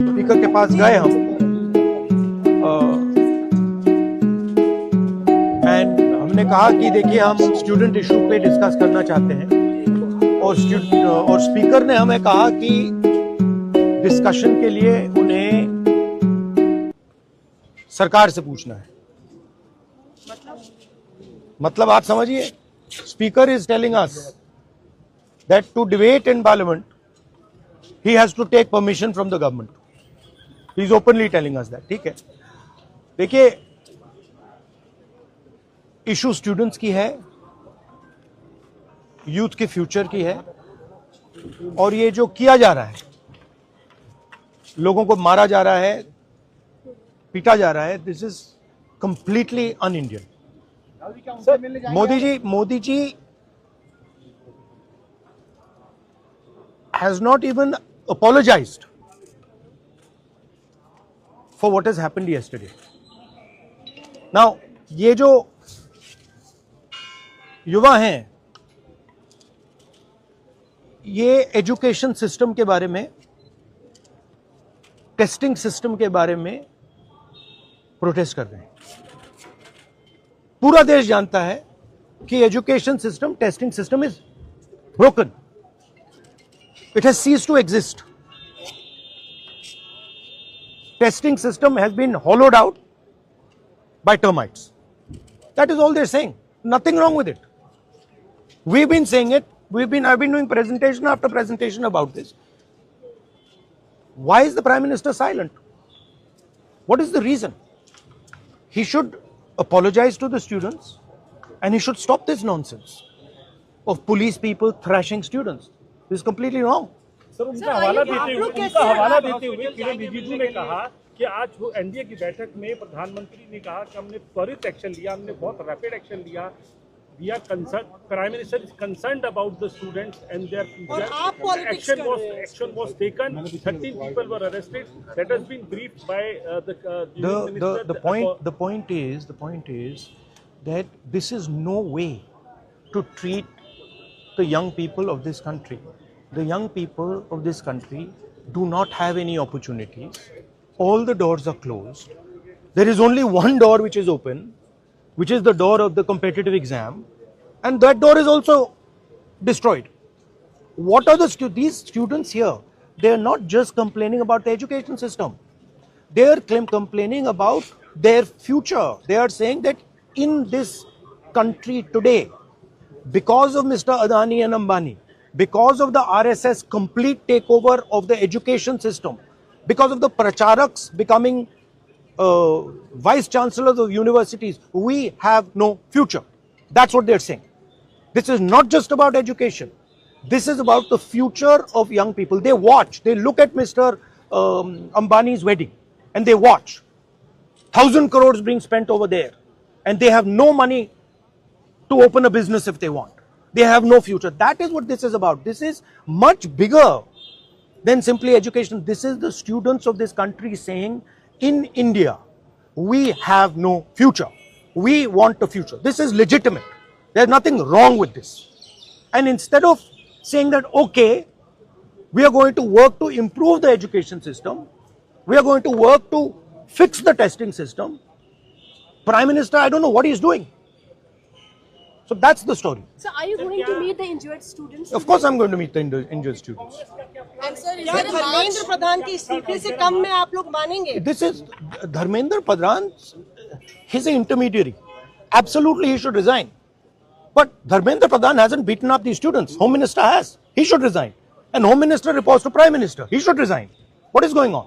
Speaker के पास गए हम एंड हमने कहा कि देखिए हम स्टूडेंट इशू पे डिस्कस करना चाहते हैं और स्पीकर ने हमें कहा कि डिस्कशन के लिए उन्हें सरकार से पूछना है। मतलब आप समझिए, speaker is telling us that to debate in parliament he has to take permission from the government. He is openly telling us that. ठीक है, देखिए इशू स्टूडेंट्स की है, यूथ के फ्यूचर की है, और ये जो किया जा रहा है, लोगों को मारा जा रहा है, पीटा जा रहा है, this is completely un Indian. Modi ji has not even apologized for what has happened yesterday. Now, ये जो युवा हैं, ये एजुकेशन सिस्टम के बारे में, टेस्टिंग सिस्टम के बारे में प्रोटेस्ट कर रहे हैं। पूरा देश जानता है कि education system, testing system is broken. It has ceased to exist. Testing system has been hollowed out by termites. That is all they're saying. Nothing wrong with it. We've been saying it. I've been doing presentation after presentation about this. Why is the Prime Minister silent? What is the reason? He should apologize to the students and he should stop this nonsense of police people thrashing students. This is completely wrong. Sir, उनका हवाला देते हुए किरण रिजिजू ने कहा कि आज वो NDA की बैठक में प्रधानमंत्री ने कहा कि हमने त्वरित एक्शन लिया, हमने बहुत रैपिड एक्शन लिया। We are concern, prime minister is concerned about the students and their future. Action was taken, 13 people were arrested. That has been briefed by the point is that this is no way to treat the young people of this country. The young people of this country do not have any opportunities. All the doors are closed. There is only one door which is open, which is the door of the competitive exam, and that door is also destroyed. What are these students here? They are not just complaining about the education system. They are complaining about their future. They are saying that in this country today, because of Mr. Adani and Ambani, because of the RSS complete takeover of the education system, because of the pracharaks becoming vice chancellors of universities, we have no future. That's what they're saying. This is not just about education. This is about the future of young people. They watch, they look at Mr. Ambani's wedding and they watch 1,000 crores being spent over there, and they have no money to open a business if they want. They have no future. That is what this is about. This is much bigger than simply education. This is the students of this country saying, in India, we have no future. We want a future. This is legitimate. There's nothing wrong with this. And instead of saying that, okay, we are going to work to improve the education system, we are going to work to fix the testing system, Prime Minister, I don't know what he's doing. So that's the story. So are you going to meet the injured students? Of course I'm going to meet the injured students. क्या धर्मेंद्र प्रधान की इस्तीफे से कम में आप लोग मानेंगे? This is Dharmendra Pradhan. He's an intermediary. Absolutely he should resign. But Dharmendra Pradhan hasn't beaten up these students. Home Minister has. He should resign. And Home Minister reports to Prime Minister. He should resign. What is going on?